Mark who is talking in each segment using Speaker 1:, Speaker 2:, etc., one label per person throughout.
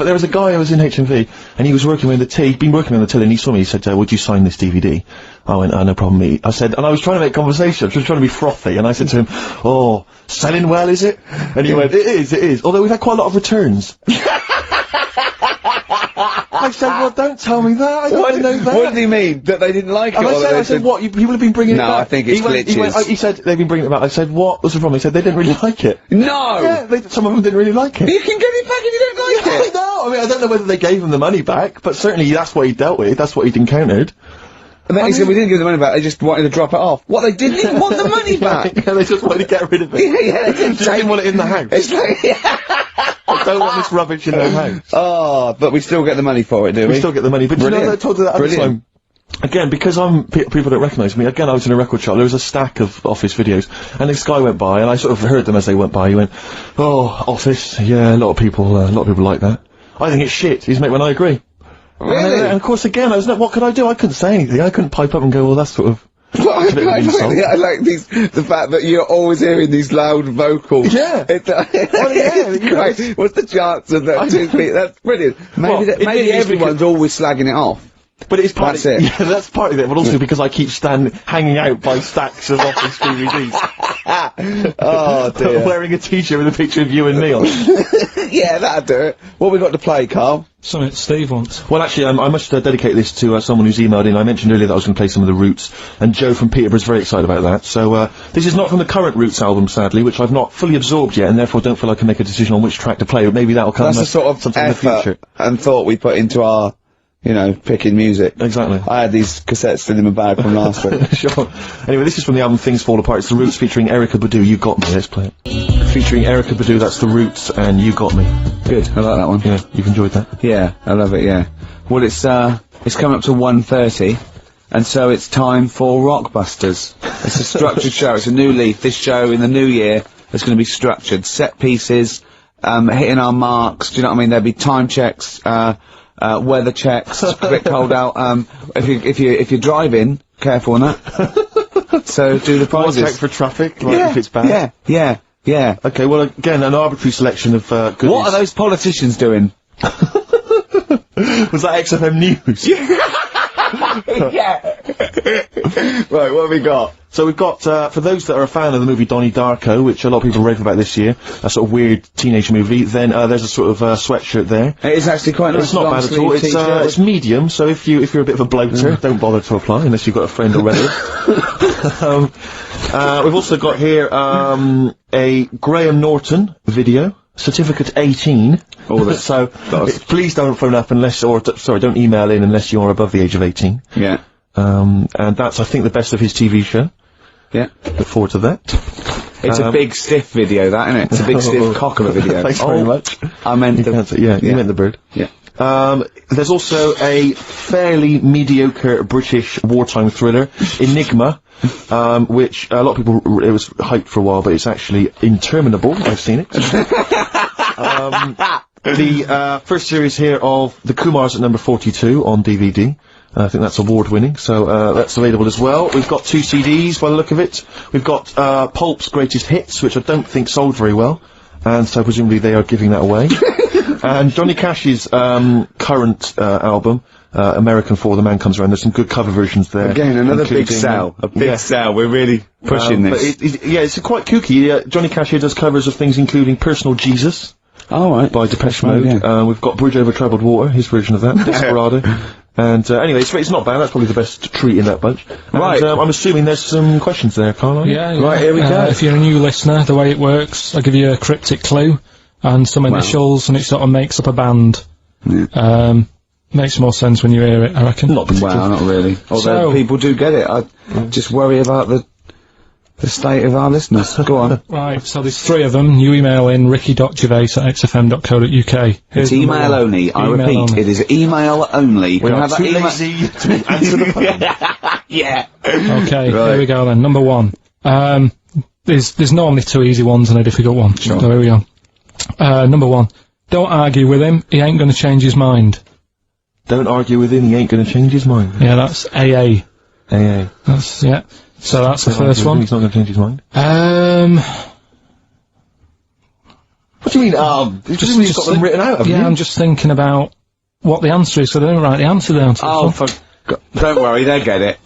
Speaker 1: But there was a guy who was in HMV, and he was working with the till. He'd been working on the till, and he saw me. He said, "Would you sign this DVD?" I went, "No problem, mate." I said, and I was trying to make conversation. I was just trying to be frothy, and I said to him, "Oh, selling well, is it?" And he went, it is. Although we've had quite a lot of returns." I said, "Well, don't tell me that. I don't know that."
Speaker 2: What did he mean? That they didn't like it?
Speaker 1: And I said, "What? People have been bringing it back?"
Speaker 2: No, I think it's glitches.
Speaker 1: He said, "They've been bringing it back." I said, "What was the problem?" He said, "They didn't really like it."
Speaker 2: No!
Speaker 1: Yeah, some of them didn't really like it.
Speaker 2: You can get it back if you don't like it!
Speaker 1: No, I mean, I don't know whether they gave him the money back, but certainly that's what he dealt with, that's what he'd encountered.
Speaker 2: And then he said, "We didn't give the money back, they just wanted to drop it off." What, they didn't even want the money back?
Speaker 1: Yeah, they just wanted to get rid of it.
Speaker 2: Yeah, they
Speaker 1: didn't want it in the house.
Speaker 2: It's like,
Speaker 1: I don't want this rubbish in their house.
Speaker 2: Oh, but we still get the money for it, do we?
Speaker 1: We still get the money, but you know, I told you that at the time. Again, because people don't recognise me, again, I was in a record shop, there was a stack of Office videos, and this guy went by, and I sort of heard them as they went by, he went, "Oh, Office, yeah, a lot of people like that." I think it's shit, when I agree.
Speaker 2: Really?
Speaker 1: And of course, again, what could I do? I couldn't say anything, I couldn't pipe up and go, "Well, that's sort of..."
Speaker 2: I like the fact that you're always hearing these loud vocals.
Speaker 1: Yeah.
Speaker 2: Right. What's the chance of that? That's brilliant. Maybe everyone's always slagging it off.
Speaker 1: But it's part
Speaker 2: That's it.
Speaker 1: Yeah, that's part of it, but also because I keep hanging out by stacks of Office DVDs.
Speaker 2: Oh dear.
Speaker 1: Wearing a t-shirt with a picture of you and me on.
Speaker 2: Yeah, that'll do it. What we got to play, Carl?
Speaker 3: Something Steve wants.
Speaker 1: Well, actually, I must dedicate this to someone who's emailed in. I mentioned earlier that I was going to play some of the Roots, and Joe from Peterborough's very excited about that. So, this is not from the current Roots album, sadly, which I've not fully absorbed yet, and therefore don't feel I can make a decision on which track to play, but maybe that'll come.
Speaker 2: That's the sort of
Speaker 1: sometime in the future.
Speaker 2: And thought we put into our, picking music.
Speaker 1: Exactly.
Speaker 2: I had these cassettes still in my bag from last week.
Speaker 1: Sure. Anyway, this is from the album Things Fall Apart. It's the Roots featuring Erykah Badu. You Got Me. Let's play it. Featuring Erykah Badu, that's the Roots, and You Got Me.
Speaker 2: Good. I like that one.
Speaker 1: Yeah, you've enjoyed that?
Speaker 2: Yeah, I love it, yeah. Well, it's coming up to 1:30, and so it's time for Rockbusters. It's a structured show. It's a new leaf. This show in the new year is going to be structured. Set pieces, hitting our marks, do you know what I mean? There'll be time checks, weather checks, quick hold out. If you're driving, careful on that. So do the prizes.
Speaker 1: Check for traffic, if it's bad.
Speaker 2: Yeah.
Speaker 1: Okay, well, again, an arbitrary selection of goodies.
Speaker 2: What are those politicians doing?
Speaker 1: Was that XFM News?
Speaker 2: Yeah. Right, what have we got?
Speaker 1: So we've got, for those that are a fan of the movie Donnie Darko, which a lot of people rave about this year, a sort of weird teenage movie, then there's a sort of sweatshirt there.
Speaker 2: It is actually quite nice.
Speaker 1: It's not bad at all. It's medium, so if you're a bit of a bloater, don't bother to apply unless you've got a friend already. We've also got here a Graham Norton video. Certificate 18.
Speaker 2: Oh,
Speaker 1: so please don't phone up don't email in unless you're above the age of 18.
Speaker 2: Yeah.
Speaker 1: And that's, I think, the best of his TV show.
Speaker 2: Yeah.
Speaker 1: Look forward to that.
Speaker 2: It's a big stiff video, that, isn't it? It's a big stiff cock of a video.
Speaker 1: Thanks very much.
Speaker 2: I meant
Speaker 1: you meant the bird.
Speaker 2: Yeah.
Speaker 1: There's also a fairly mediocre British wartime thriller, Enigma, which a lot of people, it was hyped for a while, but it's actually interminable. I've seen it. The first series here of The Kumars at number 42 on DVD. I think that's award-winning, so that's available as well. We've got 2 CDs by the look of it. We've got Pulp's Greatest Hits, which I don't think sold very well, and so presumably they are giving that away. And Johnny Cash's current album, American For the Man Comes Around. There's some good cover versions there.
Speaker 2: Again, another big sell. A big sell. We're really pushing this.
Speaker 1: But it's quite kooky. Johnny Cash here does covers of things including Personal Jesus.
Speaker 2: Oh, right.
Speaker 1: By Depeche Mode. Yeah. We've got Bridge Over Troubled Water, his version of that. Desperado. And anyway, it's not bad. That's probably the best treat in that bunch.
Speaker 2: Right.
Speaker 1: And, I'm assuming there's some questions there, Carl.
Speaker 3: Yeah.
Speaker 2: Right, here we go.
Speaker 3: If you're a new listener, the way it works, I'll give you a cryptic clue and some initials, and it sort of makes up a band.
Speaker 2: Yeah.
Speaker 3: Makes more sense when you hear it, I reckon.
Speaker 1: Not particularly.
Speaker 2: Wow, not really. Although people do get it. I just worry about the state of our listeners. Go on.
Speaker 3: Right, so there's 3 of them. You email in ricky.gervais@xfm.co.uk.
Speaker 2: It's email only. I repeat, it is email only.
Speaker 1: We are too lazy to answer the phone.
Speaker 2: Yeah.
Speaker 3: Okay, here we go then. Number 1. There's normally 2 easy ones and a difficult one.
Speaker 2: Sure.
Speaker 3: So here we go. Number 1. Don't argue with him, he ain't gonna change his mind.
Speaker 1: Don't argue with him, he ain't gonna change his mind.
Speaker 3: Yeah, that's AA.
Speaker 1: AA.
Speaker 3: That's, yeah. So that's the first one.
Speaker 1: He's not gonna change his mind? What do you mean, Presumably you've got them written out, haven't you?
Speaker 3: Yeah, I'm just thinking about what the answer is, so they don't write the answer down.
Speaker 2: Oh, don't worry, they get it.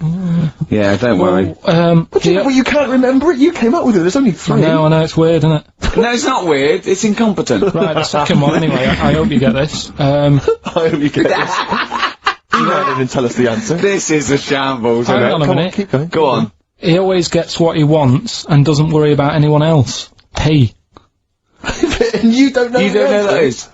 Speaker 2: Yeah, don't worry.
Speaker 1: Well, you can't remember it. You came up with it. There's only 3.
Speaker 3: No, I know, it's weird, isn't it?
Speaker 2: No, it's not weird. It's incompetent.
Speaker 3: Right, the second one, anyway, I hope you get this.
Speaker 1: I hope you get this. Email in and tell us the answer.
Speaker 2: This is a shambles, isn't
Speaker 3: Hang
Speaker 2: it?
Speaker 3: on a
Speaker 1: Come on,
Speaker 3: minute.
Speaker 1: keep going.
Speaker 2: Go on.
Speaker 3: He always gets what he wants and doesn't worry about anyone else. P.
Speaker 1: And you don't know
Speaker 2: You don't know that is?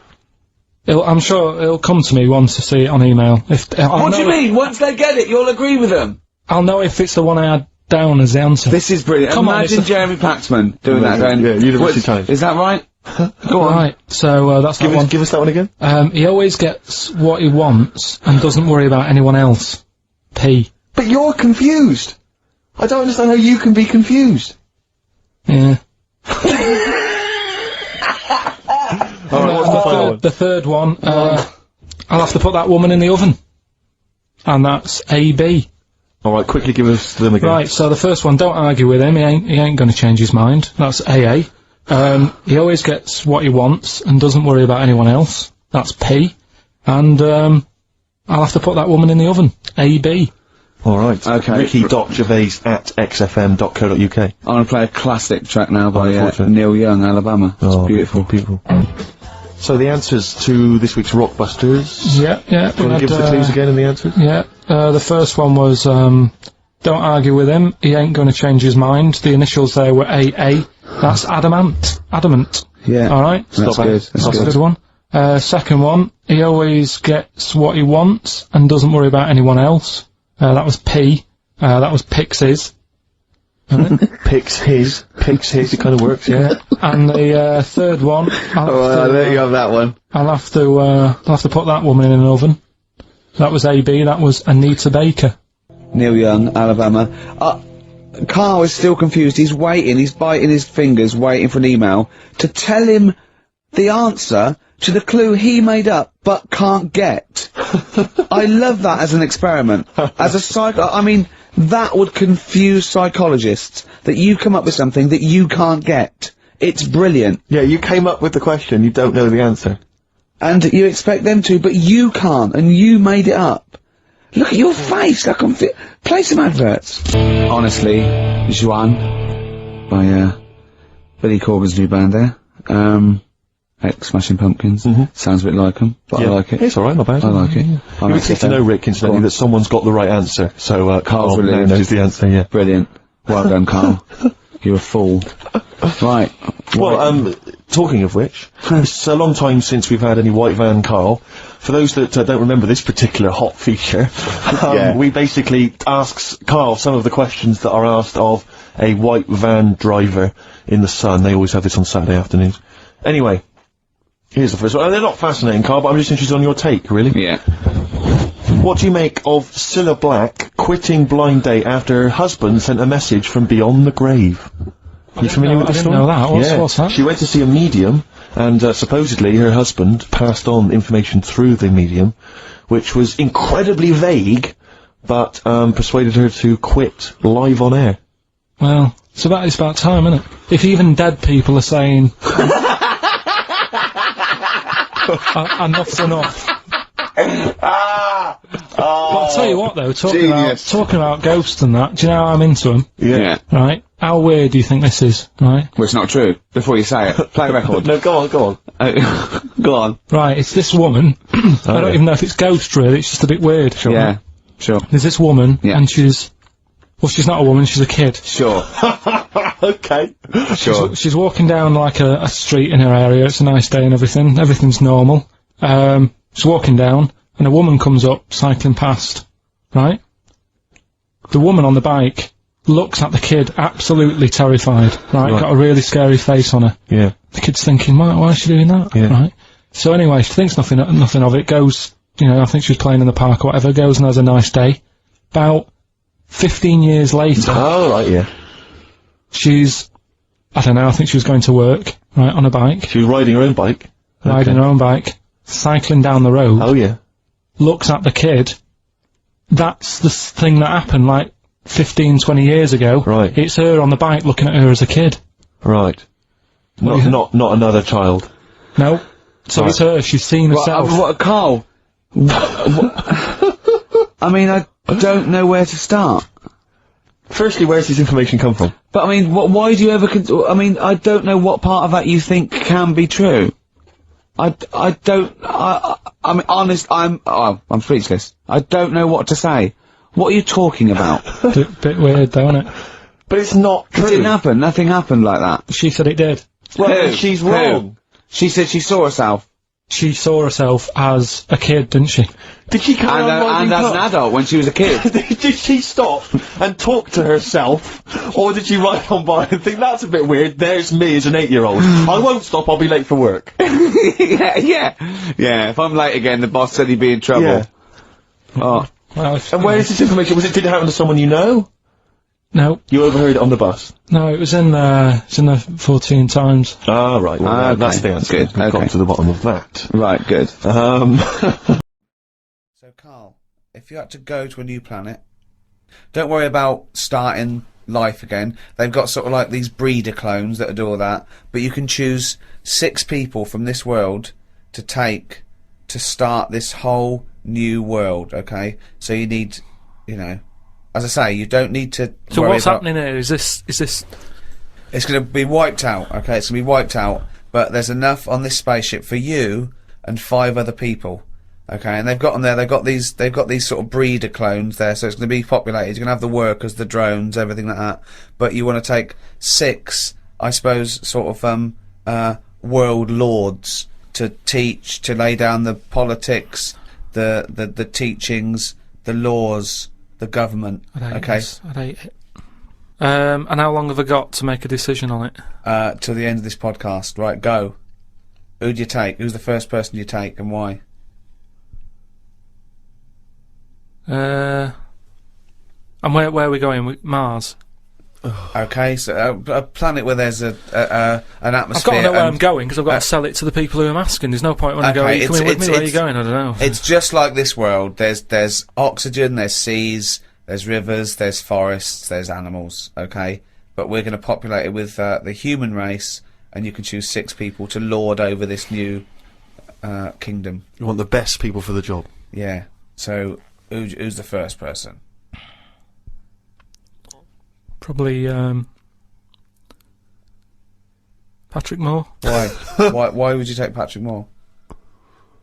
Speaker 3: I'm sure it'll come to me once I see it on email.
Speaker 2: What do you mean? Once they get it, you'll agree with them.
Speaker 3: I'll know if it's the one I had down as the answer.
Speaker 2: This is brilliant.
Speaker 3: Come on,
Speaker 2: Imagine
Speaker 3: it's a-
Speaker 2: Jeremy Paxman doing that. Going,
Speaker 1: Yeah, University Times.
Speaker 2: Is that right? Go on.
Speaker 3: Right, so that's that one.
Speaker 1: Give us that one again.
Speaker 3: He always gets what he wants and doesn't worry about anyone else. P.
Speaker 1: But you're confused. I don't understand how you can be confused.
Speaker 3: Yeah.
Speaker 1: Alright, what's the final one?
Speaker 3: The third one, I'll have to put that woman in the oven. And that's AB.
Speaker 1: Alright, quickly give us them again.
Speaker 3: Right, so the first one, don't argue with him, he ain't gonna change his mind. That's AA. He always gets what he wants and doesn't worry about anyone else. That's P. And, I'll have to put that woman in the oven. AB.
Speaker 1: Alright.
Speaker 2: Okay.
Speaker 1: Ricky.gervais@xfm.co.uk.
Speaker 2: I'm going to play a classic track now by
Speaker 1: Unfortunate.
Speaker 2: Neil Young, Alabama. It's beautiful.
Speaker 1: Beautiful. So the answers to this week's Rockbusters.
Speaker 3: Yeah.
Speaker 1: Do you want to give us the clues again and the answers?
Speaker 3: Yeah, the first one was, don't argue with him, he ain't gonna change his mind. The initials there were AA. That's adamant. Adamant.
Speaker 2: Yeah.
Speaker 3: Alright?
Speaker 2: That's good.
Speaker 3: That's a good one. Second one, he always gets what he wants and doesn't worry about anyone else. That was P. That was Pixies.
Speaker 1: Picks his, it kind of works, yeah.
Speaker 3: And the third one,
Speaker 2: I'll let you have that one.
Speaker 3: I'll have to put that woman in an oven. That was AB. That was Anita Baker.
Speaker 2: Neil Young, Alabama. Carl is still confused. He's waiting. He's biting his fingers, waiting for an email to tell him the answer to the clue he made up but can't get. I love that as an experiment. As a I mean, that would confuse psychologists, that you come up with something that you can't get. It's brilliant.
Speaker 1: Yeah, you came up with the question, you don't know the answer.
Speaker 2: And you expect them to, but you can't, and you made it up. Look at your face, I can play some adverts. Honestly, Juan, by, Billy Corgan's new band there. Ex-Smashing Pumpkins. Sounds a bit like them, but I like it.
Speaker 1: It's alright, not bad.
Speaker 2: I like it.
Speaker 1: You would think to know, Rick, incidentally, that someone's got the right answer. So, Carl now
Speaker 2: relieved.
Speaker 1: knows the answer, yeah.
Speaker 2: Brilliant. Well done, Carl. You're a fool. Right.
Speaker 1: Well, talking of which, it's a long time since we've had any White Van Carl. For those that don't remember this particular hot feature, we basically ask Carl some of the questions that are asked of a white van driver in the sun. They always have this on Saturday afternoons. Anyway, here's the first one. They're not fascinating, Carl, but I'm just interested on your take, really.
Speaker 2: Yeah.
Speaker 1: What do you make of Cilla Black quitting Blind Date after her husband sent a message from beyond the grave? Are you familiar with this
Speaker 3: I
Speaker 1: story?
Speaker 3: didn't know that. What's that?
Speaker 1: She went to see a medium, and supposedly her husband passed on information through the medium, which was incredibly vague, but persuaded her to quit live on air.
Speaker 3: Well, it's about time, isn't it? If even dead people are saying enough's enough. But I'll tell you what, though, talking about ghosts and that, do you know how I'm into them?
Speaker 2: Yeah.
Speaker 3: Right? How weird do you think this is, right?
Speaker 2: Well, it's not true. Before you say it, play a record.
Speaker 1: No, go on.
Speaker 2: Go on.
Speaker 3: Right, it's this woman. I don't even know if it's ghost, really, it's just a bit weird. Sure.
Speaker 2: Yeah. Sure.
Speaker 3: There's this woman,
Speaker 2: Yeah.
Speaker 3: and she's not a woman, she's a kid.
Speaker 2: Sure.
Speaker 1: Okay.
Speaker 2: Sure.
Speaker 3: She's walking down, like, a street in her area, it's a nice day and everything's normal. She's walking down, and a woman comes up, cycling past, right? The woman on the bike looks at the kid, absolutely terrified, right? Got a really scary face on her.
Speaker 1: Yeah.
Speaker 3: The kid's thinking, why is she doing that?
Speaker 1: Yeah.
Speaker 3: Right? So anyway, she thinks nothing of it, goes, I think she was playing in the park or whatever, goes and has a nice day. About 15 years later,
Speaker 1: Oh, right, yeah.
Speaker 3: she's, I don't know, I think she was going to work, right, on a bike,
Speaker 1: She was riding her own bike.
Speaker 3: riding her own bike, cycling down the road,
Speaker 1: Oh, yeah.
Speaker 3: looks at the kid. That's the thing that happened, like, 15, 20 years ago.
Speaker 1: Right.
Speaker 3: It's her on the bike looking at her as a kid.
Speaker 1: Right. Not another child.
Speaker 3: No. So it's her. She's seen herself.
Speaker 2: What, Carl? I mean, I don't know where to start.
Speaker 1: Firstly, where's this information come from?
Speaker 2: But I mean, why do you ever? I mean, I don't know what part of that you think can be true. I mean, honest. I'm speechless. I don't know what to say. What are you talking about?
Speaker 3: Bit weird, though, isn't it?
Speaker 1: But it's not true.
Speaker 2: It didn't happen. Nothing happened like that.
Speaker 3: She said it did.
Speaker 1: Well, she's wrong.
Speaker 2: She said she saw herself.
Speaker 3: She saw herself as a kid, didn't she?
Speaker 1: Did she carry on riding
Speaker 2: and as an
Speaker 1: bus?
Speaker 2: adult when she was a kid.
Speaker 1: Did she stop and talk to herself? Or did she ride on by and think, that's a bit weird, there's me as an 8-year-old. I won't stop, I'll be late for work.
Speaker 2: Yeah, if I'm late again, the boss said he'd be in trouble.
Speaker 1: Yeah.
Speaker 2: Oh.
Speaker 3: Well,
Speaker 1: And where is this information? Did it happen to someone you know?
Speaker 3: No.
Speaker 1: You overheard it on the bus?
Speaker 3: No, it was in the 14 Times.
Speaker 1: Ah, right. Well,
Speaker 2: Okay.
Speaker 1: that's the answer.
Speaker 2: Good.
Speaker 1: We've got
Speaker 2: Okay.
Speaker 1: to the bottom of that.
Speaker 2: Right, good.
Speaker 4: So, Carl, if you had to go to a new planet, don't worry about starting life again. They've got sort of like these breeder clones that do all that, but you can choose 6 people from this world to take to start this whole new world, okay? So you need, you know, as I say, you don't need to
Speaker 3: So
Speaker 4: worry
Speaker 3: what's
Speaker 4: about...
Speaker 3: happening here? Is this...
Speaker 4: It's going to be wiped out, okay? It's going to be wiped out, but there's enough on this spaceship for you and 5 other people, okay? And they've got them there. They've got these sort of breeder clones there, so it's going to be populated. You're going to have the workers, the drones, everything like that. But you want to take 6, I suppose, sort of world lords to teach, to lay down the politics, the teachings, the laws, the government. Okay.
Speaker 3: I'd hate it. And how long have I got to make a decision on it?
Speaker 4: Till the end of this podcast. Right, go. Who do you take? Who's the first person you take, and why?
Speaker 3: And where are we going? Mars?
Speaker 4: Okay, so a planet where there's an atmosphere.
Speaker 3: I've got to know where I'm going, because I've got to sell it to the people who I'm asking. There's no point when I go, are you coming with me? Where are you going? I don't know.
Speaker 4: It's just like this world. There's oxygen, there's seas, there's rivers, there's forests, there's animals, okay? But we're going to populate it with the human race, and you can choose 6 people to lord over this new kingdom.
Speaker 1: You want the best people for the job.
Speaker 4: Yeah. So, who's the first person?
Speaker 3: Probably, Patrick Moore.
Speaker 4: Why? Why would you take Patrick Moore?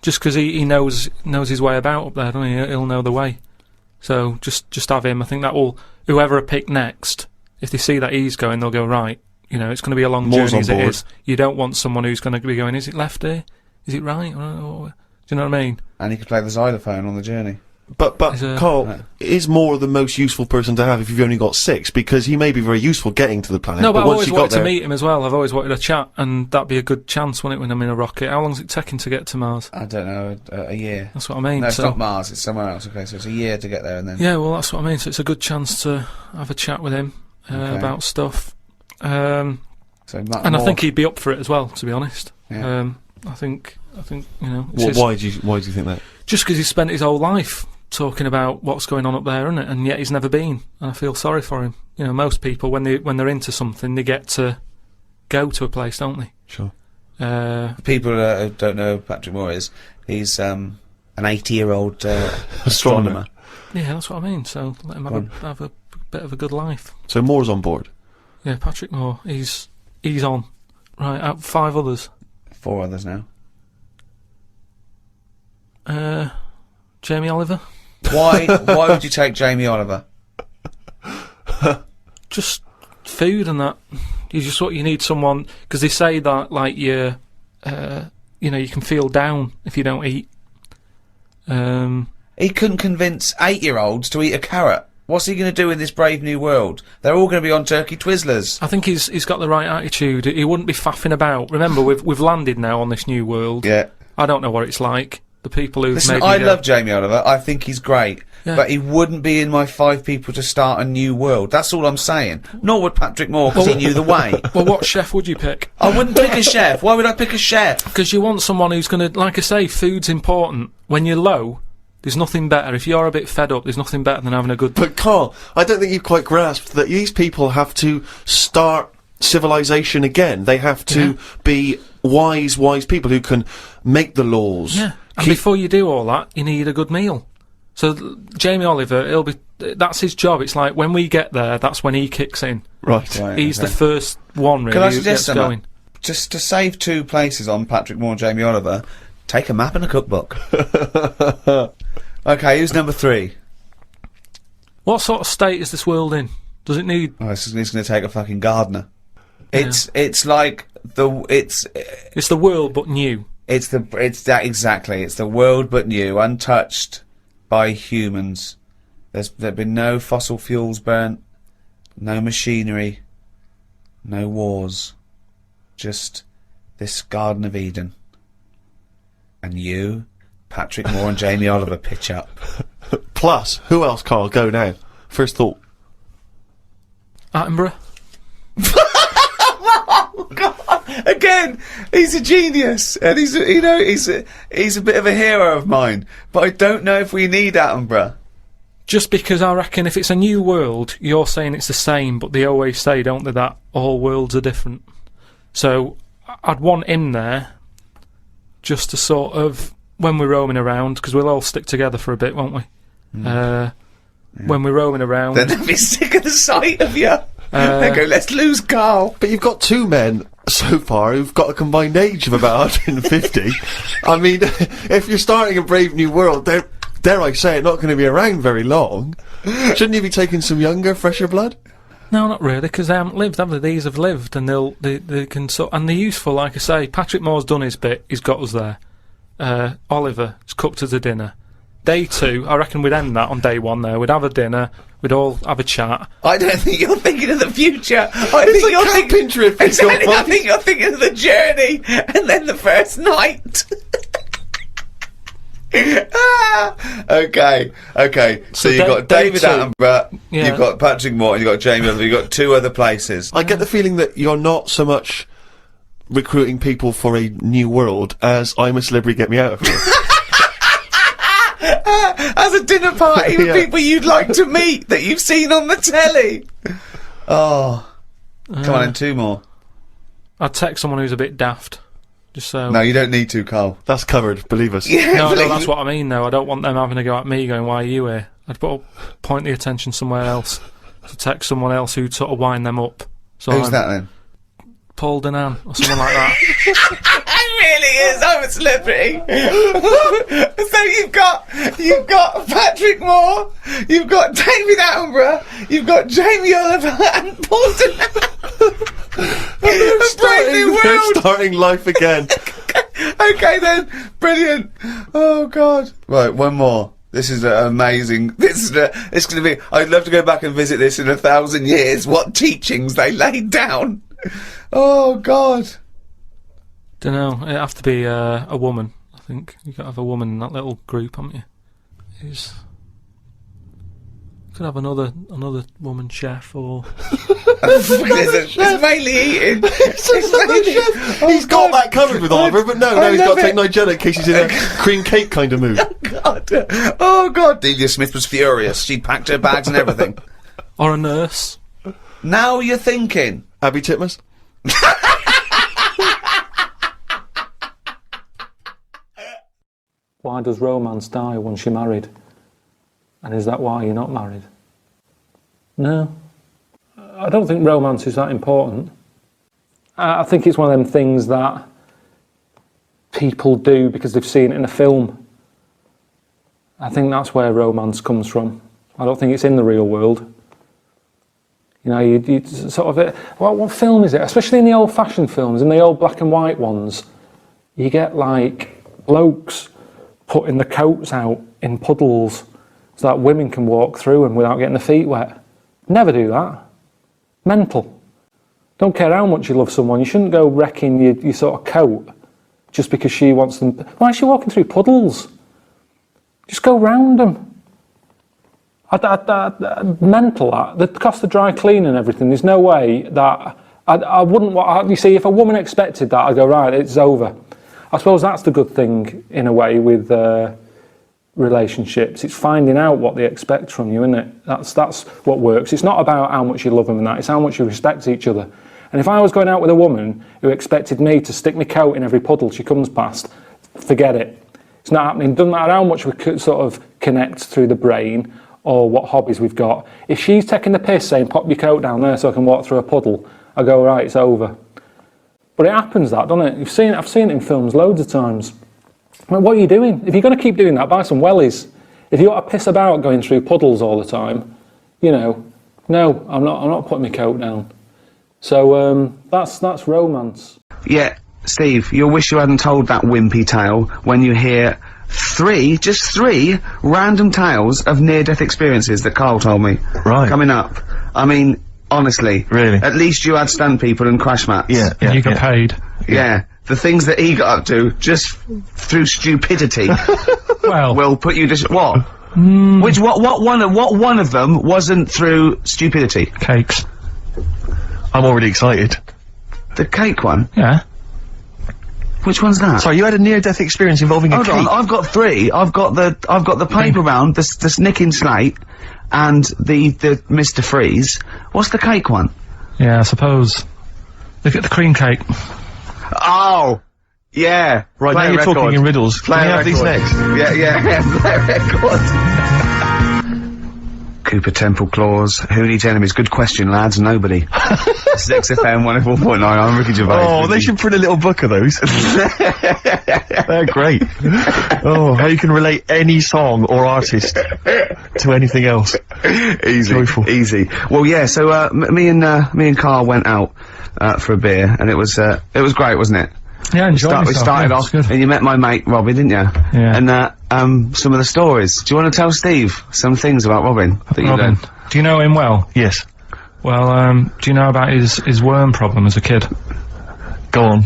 Speaker 3: Just because he knows his way about up there, doesn't he? He'll know the way. So just have him. I think that will, whoever I pick next, if they see that he's going, they'll go, right, you know, it's going to be a long
Speaker 1: Moore's
Speaker 3: journey
Speaker 1: on
Speaker 3: as it
Speaker 1: board.
Speaker 3: is. You don't want someone who's going to be going, is it left here? Is it right? Do you know what I mean?
Speaker 4: And he could play the xylophone on the journey.
Speaker 1: But Carl,
Speaker 4: Right.
Speaker 1: is Moore the most useful person to have if you've only got 6? Because he may be very useful getting to the planet.
Speaker 3: No, but I've
Speaker 1: once
Speaker 3: always
Speaker 1: you got
Speaker 3: wanted to
Speaker 1: there,
Speaker 3: meet him as well. I've always wanted a chat, and that'd be a good chance, wouldn't it, when I'm in a rocket? How long's it taking to get to Mars?
Speaker 4: I don't know, a year.
Speaker 3: That's what I mean.
Speaker 4: No, it's
Speaker 3: so,
Speaker 4: not Mars, it's somewhere else. Okay, so it's a year to get there and then...
Speaker 3: yeah, well, that's what I mean. So it's a good chance to have a chat with him
Speaker 4: Okay.
Speaker 3: about stuff.
Speaker 4: So
Speaker 3: And I think he'd be up for it as well, to be honest.
Speaker 4: Yeah.
Speaker 3: I think you know. it's
Speaker 1: why
Speaker 3: his-
Speaker 1: do you think that?
Speaker 3: Just because he spent his whole life talking about what's going on up there, isn't it? And yet he's never been. And I feel sorry for him. You know, most people when they're into something, they get to go to a place, don't they?
Speaker 1: Sure.
Speaker 4: People who don't know who Patrick Moore is, he's an 80-year-old astronomer.
Speaker 3: Yeah, that's what I mean. So let him have a bit of a good life.
Speaker 1: So Moore's on board.
Speaker 3: Yeah, Patrick Moore. He's on. Right, out 5 others.
Speaker 4: 4 others now.
Speaker 3: Jamie Oliver.
Speaker 4: Why would you take Jamie Oliver?
Speaker 3: Just food and that. You need someone, because they say that like you know, you can feel down if you don't eat.
Speaker 4: He couldn't convince 8-year-olds to eat a carrot. What's he going to do in this brave new world? They're all going to be on turkey Twizzlers.
Speaker 3: I think he's got the right attitude. He wouldn't be faffing about. Remember, we've landed now on this new world.
Speaker 4: Yeah.
Speaker 3: I don't know what it's like. The people who've
Speaker 4: Listen,
Speaker 3: made
Speaker 4: I
Speaker 3: me go,
Speaker 4: love Jamie Oliver. I think he's great.
Speaker 3: Yeah.
Speaker 4: But he wouldn't be in my 5 people to start a new world. That's all I'm saying. Nor would Patrick Moore, because he knew the way.
Speaker 3: Well, what chef would you pick?
Speaker 4: I wouldn't pick a chef. Why would I pick a chef?
Speaker 3: Because you want someone who's going to, like I say, food's important. When you're low, there's nothing better. If you're a bit fed up, there's nothing better than having a good...
Speaker 1: But Carl, I don't think you've quite grasped that these people have to start civilization again. They have to be wise people who can make the laws.
Speaker 3: Yeah. And before you do all that, you need a good meal. So Jamie Oliver, that's his job. It's like when we get there, that's when he kicks in.
Speaker 1: Right.
Speaker 3: He's the first one, really,
Speaker 4: Can I
Speaker 3: who
Speaker 4: suggest
Speaker 3: gets going.
Speaker 4: Just to save 2 places on Patrick Moore and Jamie Oliver, take a map and a cookbook. Okay, who's number 3?
Speaker 3: What sort of state is this world in? Does it need...
Speaker 4: Oh, it's going to take a fucking gardener. It's like
Speaker 3: It's the world, but new.
Speaker 4: It's that exactly. It's the world, but new, untouched by humans. There's been no fossil fuels burnt, no machinery, no wars, just this Garden of Eden. And you, Patrick Moore and Jamie Oliver pitch up.
Speaker 1: Plus, who else, Carl? Go now. First thought.
Speaker 3: Attenborough.
Speaker 4: Oh God! Again, he's a genius, and he's a bit of a hero of mine. But I don't know if we need Attenborough.
Speaker 3: Just because I reckon if it's a new world, you're saying it's the same, but they always say, don't they, that all worlds are different. So I'd want him there, just to sort of, when we're roaming around, because we'll all stick together for a bit, won't we? When we're roaming around.
Speaker 4: Then they'll be sick of the sight of you. They go, let's lose Carl.
Speaker 1: But you've got 2 men so far who've got a combined age of about 150. I mean, if you're starting a brave new world, dare I say it, not going to be around very long. Shouldn't you be taking some younger, fresher blood?
Speaker 3: No, not really, because they haven't lived, have they? These have lived, and they can and they're useful. Like I say, Patrick Moore's done his bit. He's got us there. Oliver has cooked us a dinner. Day 2, I reckon we'd end that on day 1. There, we'd have a dinner. We'd all have a chat.
Speaker 4: I don't think you're thinking of the future.
Speaker 1: It's a camping trip.
Speaker 4: Exactly, I think you're thinking of the journey and then the first night. Okay. So you've got David Attenborough, you've got Patrick Moore, and you've got Jamie Oliver, you've got 2 other places.
Speaker 1: I get the feeling that you're not so much recruiting people for a new world as I'm a celebrity, get me out of here.
Speaker 4: As a dinner party with people you'd like to meet that you've seen on the telly. Oh. Come on, 2 more.
Speaker 3: I'd text someone who's a bit daft. Just so...
Speaker 4: No, you don't need to, Carl.
Speaker 1: That's covered, believe us.
Speaker 4: Yeah,
Speaker 3: no, that's what I mean, though. I don't want them having a go at me going, why are you here? I'd point the attention somewhere else. To text someone else who'd sort of wind them up. So
Speaker 4: who's that then?
Speaker 3: Paul Denan, or someone like that.
Speaker 4: It really is. I'm a celebrity. So you've got Patrick Moore, you've got David Attenborough, you've got Jamie Oliver and Paul Denan.
Speaker 1: They're starting life again.
Speaker 4: Okay then, brilliant. Oh God. Right, one more. This is amazing. It's going to be. I'd love to go back and visit this in 1,000 years. What teachings they laid down. Oh God.
Speaker 3: Don't know. It'd have to be a woman. I think you got to have a woman in that little group, haven't you? Could have another woman chef, or
Speaker 4: it's mainly eating.
Speaker 1: He's got that covered with Oliver, but no, he's got to take Nigella in case he's in a cream cake kind of mood.
Speaker 4: Oh God. Delia Smith was furious. She packed her bags and everything.
Speaker 3: Or a nurse.
Speaker 4: Now you're thinking.
Speaker 1: Abby Titmus.
Speaker 3: Why does romance die once you're married? And is that why you're not married? No. I don't think romance is that important. I think it's one of them things that people do because they've seen it in a film. I think that's where romance comes from. I don't think it's in the real world. You know, you sort of... what film is it? Especially in the old-fashioned films, in the old black and white ones, you get, like, blokes putting the coats out in puddles so that women can walk through them without getting their feet wet. Never do that. Mental. Don't care how much you love someone, you shouldn't go wrecking your sort of coat just because she wants them... Why is she walking through puddles? Just go round them. Mental, that. The cost of dry cleaning and everything, there's no way that... I wouldn't want... You see, if a woman expected that, I'd go, right, it's over. I suppose that's the good thing, in a way, with relationships. It's finding out what they expect from you, isn't it? That's what works. It's not about how much you love them and that, it's how much you respect each other. And if I was going out with a woman who expected me to stick my coat in every puddle she comes past, forget it. It's not happening. Doesn't matter how much we could sort of connect through the brain or what hobbies we've got. If she's taking the piss saying, pop your coat down there so I can walk through a puddle, I go, right, it's over. But it happens that, doesn't it? I've seen it in films loads of times. I mean, what are you doing? If you're going to keep doing that, buy some wellies. If you got to piss about going through puddles all the time, you know, no, I'm not putting my coat down. So that's romance.
Speaker 2: Yeah, Steve, you'll wish you hadn't told that wimpy tale when you hear just three random tales of near-death experiences that Carl told me.
Speaker 1: Right.
Speaker 2: Coming up. I mean, honestly.
Speaker 1: Really?
Speaker 2: At least you had stunt people and crash mats.
Speaker 1: Yeah.
Speaker 3: And you got paid.
Speaker 2: Yeah. The things that he got up to, just through stupidity,
Speaker 3: Well,
Speaker 2: will put you to what? What one of them wasn't through stupidity?
Speaker 3: cakes.
Speaker 1: I'm already excited.
Speaker 2: The cake one?
Speaker 3: Yeah.
Speaker 2: Which one's that?
Speaker 1: Sorry, you had a near-death experience involving a
Speaker 2: Hold
Speaker 1: cake?
Speaker 2: on, I've got three. I've got the paper round, the nicking slate, and the Mr. Freeze. What's the cake one?
Speaker 3: Yeah, I suppose. Look at the cream cake.
Speaker 2: Oh! Yeah.
Speaker 1: Right,
Speaker 2: Play
Speaker 1: now
Speaker 2: a
Speaker 1: you're talking
Speaker 2: record.
Speaker 1: in riddles.
Speaker 2: Play
Speaker 1: Can we
Speaker 2: a
Speaker 1: have these
Speaker 2: record.
Speaker 1: next?
Speaker 2: Yeah, play a record. Cooper Temple Claws. Who needs enemies? Good question, lads. Nobody. This is XFM 104.9. I'm Ricky Gervais.
Speaker 1: Oh, they should print a little book of those. They're great. Oh, how you can relate any song or artist to anything else.
Speaker 2: Easy.
Speaker 1: Joyful.
Speaker 2: Easy. Well, yeah, so, me and Carl went out, for a beer, and it was great, wasn't it?
Speaker 3: Yeah, I enjoyed
Speaker 2: We
Speaker 3: myself.
Speaker 2: started
Speaker 3: Yeah,
Speaker 2: off,
Speaker 3: it's good.
Speaker 2: and you met my mate, Robbie, didn't you?
Speaker 3: Yeah.
Speaker 2: And, some of the stories. Do you want to tell Steve some things about Robin? That you
Speaker 3: Robin,
Speaker 2: learned?
Speaker 3: do you know him well?
Speaker 1: Yes.
Speaker 3: Well, do you know about his worm problem as a kid?
Speaker 1: Go on.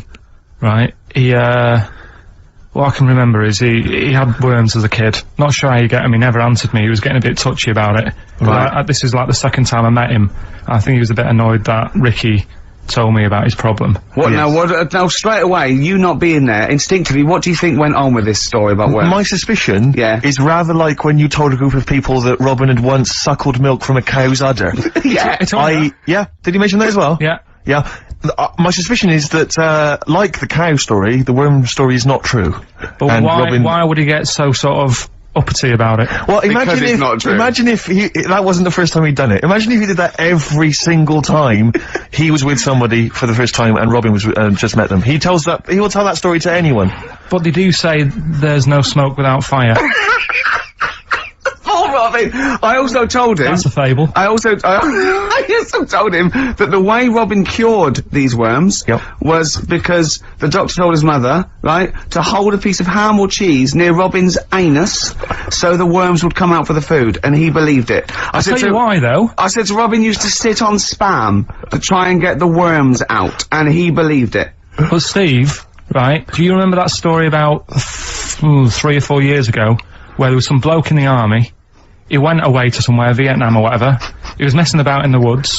Speaker 3: Right. He, what I can remember is he had worms as a kid. Not sure how you get him. He never answered me. He was getting a bit touchy about it.
Speaker 2: Right.
Speaker 3: This is like the second time I met him. I think he was a bit annoyed that Ricky told me about his problem.
Speaker 2: What,
Speaker 1: Yes.
Speaker 2: now, straight away, you not being there, instinctively, what do you think went on with this story about worms?
Speaker 1: My suspicion
Speaker 2: Yeah.
Speaker 1: is rather like when you told a group of people that Robin had once suckled milk from a cow's udder.
Speaker 2: Yeah.
Speaker 1: Yeah, did he mention that as well?
Speaker 3: Yeah.
Speaker 1: Yeah. My suspicion is that, like the cow story, the worm story is not true.
Speaker 3: But
Speaker 1: And
Speaker 3: why,
Speaker 1: Robin-
Speaker 3: why would he get so sort of uppity about it?
Speaker 1: Well,
Speaker 2: Because it's not true.
Speaker 1: imagine if that wasn't the first time he'd done it. Imagine if he did that every single time he was with somebody for the first time and Robin was just met them. He will tell that story to anyone.
Speaker 3: But they do say there's no smoke without fire.
Speaker 2: Oh, Robin! I also told him...
Speaker 3: That's a fable.
Speaker 2: I also told him that the way Robin cured these worms
Speaker 1: Yep.
Speaker 2: was because the doctor told his mother, right, to hold a piece of ham or cheese near Robin's anus so the worms would come out for the food, and he believed it. I
Speaker 3: Tell you why, though.
Speaker 2: I said to Robin used to sit on spam to try and get the worms out, and he believed it.
Speaker 3: But Steve, right, do you remember that story about 3 or 4 years ago where there was some bloke in the army? He went away to somewhere, Vietnam or whatever. He was messing about in the woods.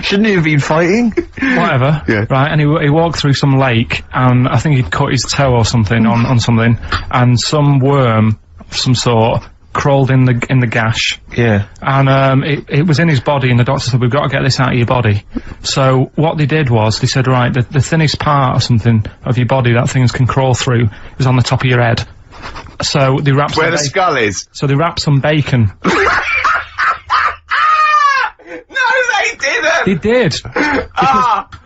Speaker 1: Shouldn't he have been fighting?
Speaker 3: Whatever.
Speaker 1: Yeah.
Speaker 3: Right, and he walked through some lake, and I think he'd cut his toe or something on something, and some worm of some sort crawled in the gash.
Speaker 1: Yeah.
Speaker 3: And it was in his body, and the doctor said, we've got to get this out of your body. So what they did was, they said, right, the thinnest part or something of your body that things can crawl through is on the top of your head. So they wrapped
Speaker 2: Where the skull is.
Speaker 3: So they wrapped some bacon.
Speaker 2: No, they didn't!
Speaker 3: They did.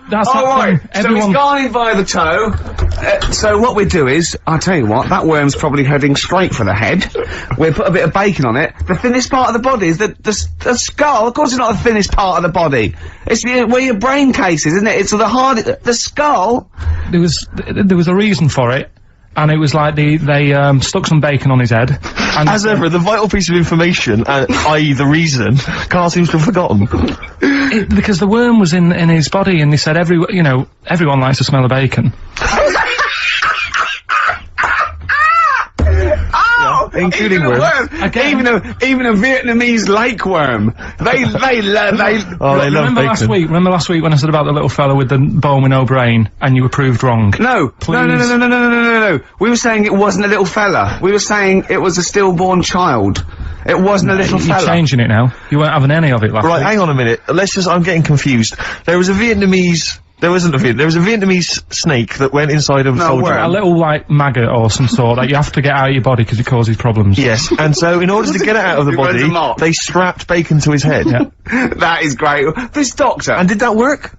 Speaker 3: That's
Speaker 2: all
Speaker 3: how
Speaker 2: right.
Speaker 3: come
Speaker 2: So
Speaker 3: everyone...
Speaker 2: he's gone in via the toe. So what we do is, I'll tell you what, that worm's probably heading straight for the head. We'll put a bit of bacon on it. The thinnest part of the body is the skull. Of course it's not the thinnest part of the body. It's where your brain case is, isn't it? It's the skull.
Speaker 3: There was a reason for it, and it was like they stuck some bacon on his head. And
Speaker 1: As ever, the vital piece of information, i.e. the reason, Carl seems to have forgotten.
Speaker 3: because the worm was in his body, and they said everyone likes to smell the bacon.
Speaker 1: Including
Speaker 2: even a
Speaker 1: worms.
Speaker 2: worm.
Speaker 3: Again.
Speaker 2: Even a Vietnamese lake worm. They
Speaker 1: Oh, they love
Speaker 3: Remember
Speaker 1: bacon.
Speaker 3: last week when I said about the little fella with the bone with no brain, and you were proved wrong?
Speaker 2: No. We were saying it wasn't a little fella. We were saying it was a stillborn child. It wasn't a little
Speaker 3: You're
Speaker 2: fella.
Speaker 3: changing it now. You weren't having any of it last
Speaker 1: Right,
Speaker 3: week.
Speaker 1: hang on a minute. I'm getting confused. There was a Vietnamese... There was a Vietnamese snake that went inside of a soldier.
Speaker 3: A little, like, maggot or some sort that you have to get out of your body because it causes problems.
Speaker 1: Yes, and so in order to get it out of the
Speaker 2: It runs
Speaker 1: body,
Speaker 2: amok.
Speaker 1: they strapped bacon to his head.
Speaker 3: Yeah.
Speaker 2: That is great. This doctor.
Speaker 1: And did that work?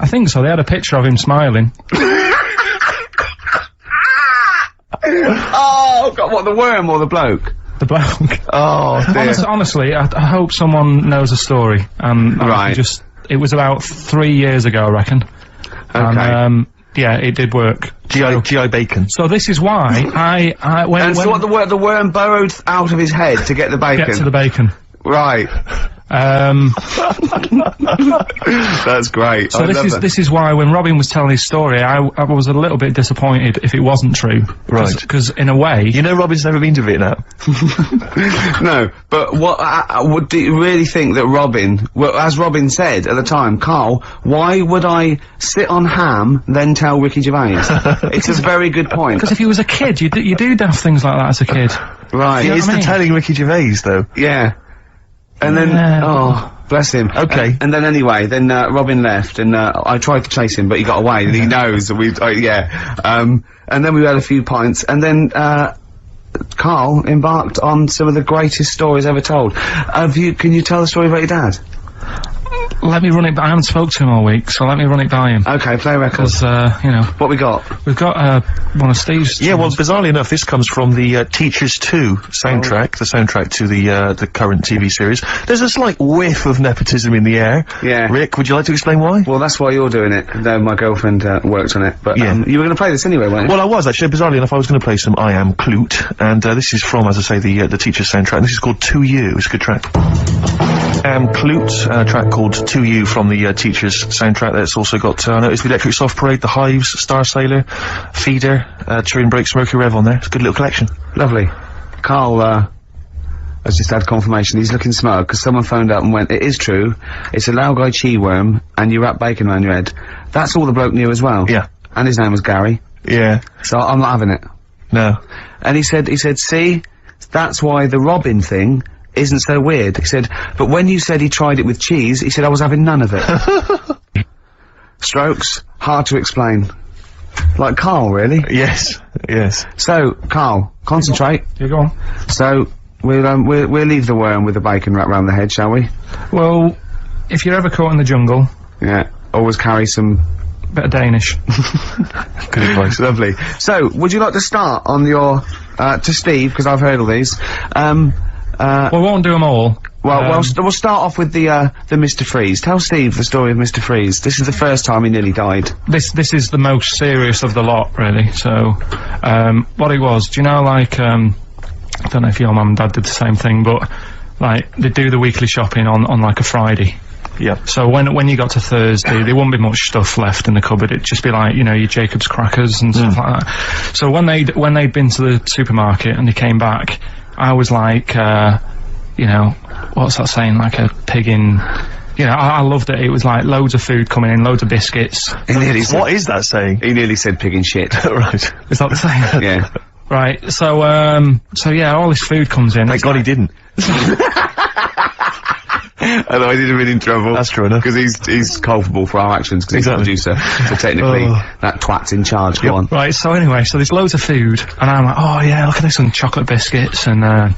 Speaker 3: I think so. They had a picture of him smiling.
Speaker 2: Oh, God, what, the worm or the bloke?
Speaker 3: The bloke.
Speaker 2: Oh, dear.
Speaker 3: Honestly, I hope someone knows the story.
Speaker 2: Right.
Speaker 3: It was about 3 years ago, I reckon.
Speaker 2: Okay.
Speaker 3: And, yeah, it did work.
Speaker 1: GI bacon.
Speaker 3: So this is why when
Speaker 2: And so what, the worm burrowed out of his head to get the bacon?
Speaker 3: get to the bacon.
Speaker 2: Right. That's great.
Speaker 3: So this is why when Robin was telling his story, I was a little bit disappointed if it wasn't true.
Speaker 1: Right.
Speaker 3: Because in a way,
Speaker 1: You know Robin's never been to Vietnam.
Speaker 2: No, but what do you really think that Robin, well, as Robin said at the time, Carl, why would I sit on ham, then tell Ricky Gervais? It's a very good point.
Speaker 3: because if he was a kid, you do daft things like that as a kid.
Speaker 2: Right.
Speaker 1: He
Speaker 3: know
Speaker 1: is
Speaker 3: what I
Speaker 1: the
Speaker 3: mean?
Speaker 1: telling Ricky Gervais, though.
Speaker 2: Yeah. And then,
Speaker 3: Yeah.
Speaker 2: oh, bless him.
Speaker 1: Okay.
Speaker 2: And then anyway, Robin left, and I tried to chase him, but he got away, and he knows that and then we had a few pints, and then, Carl embarked on some of the greatest stories ever told. Can you tell the story about your dad?
Speaker 3: Let me run it. I haven't spoke to him all week, so let me run it by him.
Speaker 2: Okay, play records.
Speaker 3: Because you know,
Speaker 2: What we got?
Speaker 3: we've got one of Steve's.
Speaker 1: Yeah, well, bizarrely enough, this comes from the Teachers 2 soundtrack, the soundtrack to the current TV series. There's a slight whiff of nepotism in the air.
Speaker 2: Yeah.
Speaker 1: Rick, would you like to explain why?
Speaker 2: Well, that's why you're doing it. Though my girlfriend worked on it, but
Speaker 1: Yeah.
Speaker 2: you were going to play this anyway, weren't you?
Speaker 1: Well, I was actually. Bizarrely enough, I was going to play some I Am Clute, and this is from, as I say, the Teachers soundtrack. This is called To You. It's a good track. Am Clute, a track called To You from the Teachers soundtrack. That's also got, I noticed the Electric Soft Parade, The Hives, Star Sailor, Feeder, Turin Breaks, Mercury Rev on there. It's a good little collection.
Speaker 2: Lovely. Carl has just had confirmation. He's looking smug because someone phoned up and went, "It is true. It's a Laogai chi worm, and you wrap bacon around your head." That's all the bloke knew as well.
Speaker 1: Yeah.
Speaker 2: And his name was Gary.
Speaker 1: Yeah.
Speaker 2: So I'm not having it.
Speaker 1: No.
Speaker 2: And he said, see, that's why the Robin thing isn't so weird. He said, but when you said he tried it with cheese, he said I was having none of it. Strokes, hard to explain. Like Carl, really.
Speaker 1: Yes. Yes.
Speaker 2: So, Carl, concentrate.
Speaker 3: Yeah, go on.
Speaker 2: So, we'll leave the worm with the bacon wrapped around the head, shall we?
Speaker 3: Well, if you're ever caught in the jungle,
Speaker 2: Yeah. Always carry some...
Speaker 3: bit of Danish.
Speaker 2: Good advice. Lovely. So, would you like to start on your... to Steve, because I've heard all these.
Speaker 3: Well, we won't do them all.
Speaker 2: We'll start off with the Mr. Freeze. Tell Steve the story of Mr. Freeze. This is the first time he nearly died.
Speaker 3: This is the most serious of the lot, really. So, what it was, do you know, like, I don't know if your mum and dad did the same thing, but, like, they do the weekly shopping on like a Friday.
Speaker 1: Yeah.
Speaker 3: So when you got to Thursday, there wouldn't be much stuff left in the cupboard. It'd just be like, you know, your Jacob's crackers and stuff like that. So when they'd been to the supermarket and they came back, I was like, you know, what's that saying? Like a pig in... You know, I loved it. It was like loads of food coming in, loads of biscuits.
Speaker 2: He nearly said,
Speaker 1: What is that saying?
Speaker 2: he nearly said pig in shit.
Speaker 1: Right.
Speaker 3: Is that the saying?
Speaker 2: Yeah.
Speaker 3: Right. So yeah, all this food comes in.
Speaker 1: Thank God he didn't.
Speaker 2: Otherwise he'd have been in trouble.
Speaker 1: That's true enough.
Speaker 2: Because he's culpable for our actions, because
Speaker 1: Exactly.
Speaker 2: he's the producer. So technically, that twat's in charge. Go on.
Speaker 3: Right, so anyway, so there's loads of food, and I'm like, oh yeah, look at this, and chocolate biscuits, and,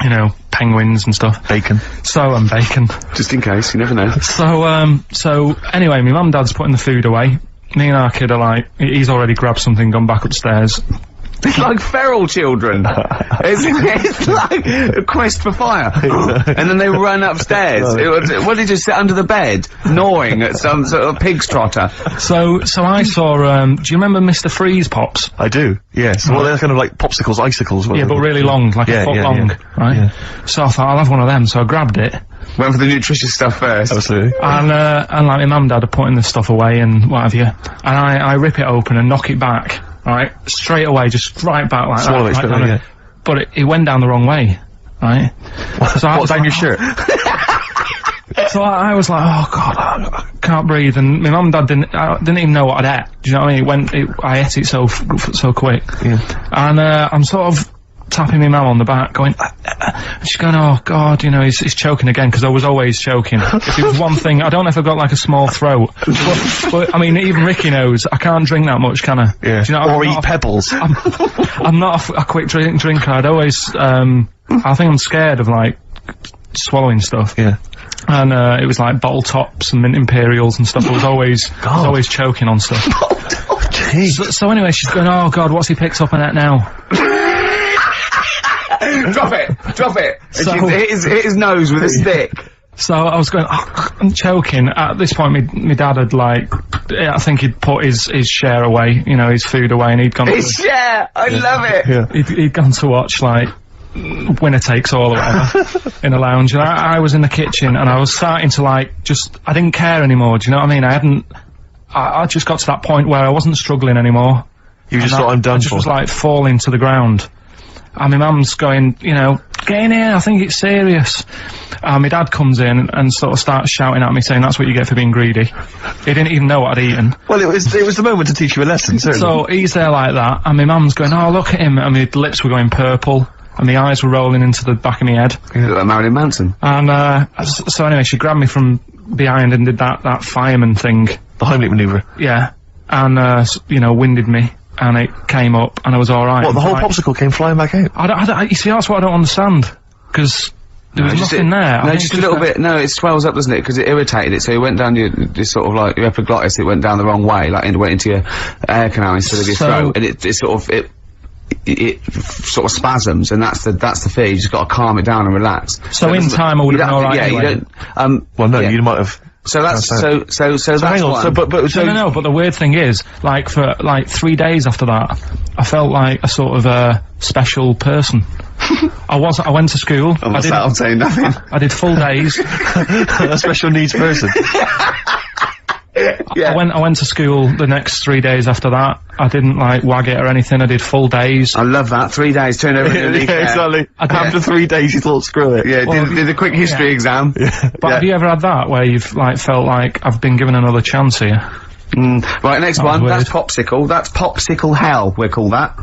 Speaker 3: you know, penguins and stuff.
Speaker 1: Bacon.
Speaker 3: And bacon.
Speaker 2: Just in case, you never know.
Speaker 3: So anyway, my mum and dad's putting the food away. Me and our kid are like, he's already grabbed something, gone back upstairs.
Speaker 2: It's like feral children. it's like a quest for fire. And then they run upstairs. What did you sit under the bed, gnawing at some sort of pig's trotter?
Speaker 3: So I saw, do you remember Mr. Freeze Pops?
Speaker 1: I do, yes. Well, they're kind of like popsicles, icicles.
Speaker 3: Yeah, but really long, like a foot long, right?
Speaker 1: Yeah.
Speaker 3: So I thought, I'll have one of them, so I grabbed it.
Speaker 2: Went for the nutritious stuff first.
Speaker 1: Absolutely.
Speaker 3: And like my mum and dad are putting the stuff away and what have you. And I rip it open and knock it back, right? Straight away, just right back like
Speaker 1: Swallow
Speaker 3: that.
Speaker 1: it straight
Speaker 3: right
Speaker 1: away,
Speaker 3: down
Speaker 1: yeah.
Speaker 3: But it went down the wrong way, right? So
Speaker 1: What, down your shirt?
Speaker 3: So I was like, oh god, I can't breathe. And my mum and dad didn't even know what I'd ate. Do you know what I mean? I ate it so quick.
Speaker 1: Yeah.
Speaker 3: And I'm sort of tapping my mum on the back, going, And she's going, oh God, you know, he's choking again, because I was always choking. If it was one thing, I don't know if I've got like a small throat, but I mean, even Ricky knows, I can't drink that much, can I?
Speaker 1: Yeah.
Speaker 3: Do you know,
Speaker 1: Or eat pebbles.
Speaker 3: I'm not a quick drinker, I'd always, I think I'm scared of like, swallowing stuff.
Speaker 1: Yeah.
Speaker 3: And it was like bottle tops and mint imperials and stuff. I was always choking on stuff.
Speaker 1: Oh, jeez.
Speaker 3: So anyway, she's going, oh God, what's he picked up on it now?
Speaker 2: Drop it!
Speaker 3: So-
Speaker 2: And she hit his nose with a stick.
Speaker 3: So I was going, oh, I'm choking. At this point, my dad had like, I think he'd put his share away, you know, his food away, and he'd gone
Speaker 2: His share! I love it!
Speaker 1: Yeah.
Speaker 3: he'd gone to watch like Winner Takes All or whatever in a lounge, and I was in the kitchen, and I was starting to like I didn't care anymore. Do you know what I mean? I just got to that point where I wasn't struggling anymore.
Speaker 1: You just thought, I'm done
Speaker 3: I just
Speaker 1: for.
Speaker 3: was like falling to the ground. And my mum's going, you know, get in here, I think it's serious. And my dad comes in and sort of starts shouting at me, saying that's what you get for being greedy. He didn't even know what I'd eaten.
Speaker 1: Well, it was the moment to teach you a lesson, certainly.
Speaker 3: So he's there like that, and my mum's going, oh, look at him, and my lips were going purple, and my eyes were rolling into the back of my head.
Speaker 2: You look like Marilyn Manson.
Speaker 3: And, so anyway, she grabbed me from behind and did that fireman thing.
Speaker 1: The Heimlich manoeuvre.
Speaker 3: Yeah. And, you know, winded me, and it came up, and I was alright.
Speaker 1: What, the whole
Speaker 3: Like,
Speaker 1: popsicle came flying back out?
Speaker 3: you see, that's what I don't understand, because there was nothing there.
Speaker 2: No, just a little bit. No, it swells up, doesn't it? Because it irritated it, so it went down your sort of like your epiglottis. It went down the wrong way, like it went into your air canal instead of your throat, and it sort of spasms, and that's the fear. You just got to calm it down and relax.
Speaker 3: So in time I would have been alright.
Speaker 2: Yeah,
Speaker 3: anyway.
Speaker 2: you don't.
Speaker 1: Well, no,
Speaker 2: yeah.
Speaker 1: you might have.
Speaker 2: So that's so that's
Speaker 1: hang on,
Speaker 2: one.
Speaker 1: so, but
Speaker 3: No, but the weird thing is, like, for, like, 3 days after that, I felt like a sort of, special person. I went to school.
Speaker 2: I'm saying nothing.
Speaker 3: I did full days.
Speaker 1: a special needs person.
Speaker 2: Yeah.
Speaker 3: I went to school the next 3 days after that. I didn't, like, wag it or anything. I did full days.
Speaker 2: I love that. 3 days, turn over a new leaf.
Speaker 1: Yeah, exactly. After 3 days, you thought, screw it.
Speaker 2: Yeah,
Speaker 3: Well,
Speaker 2: did a quick history exam.
Speaker 3: But have you ever had that, where you've, like, felt like, I've been given another chance here?
Speaker 2: Right, next
Speaker 3: That was
Speaker 2: one.
Speaker 3: weird.
Speaker 2: That's popsicle. That's popsicle hell, we'll call that.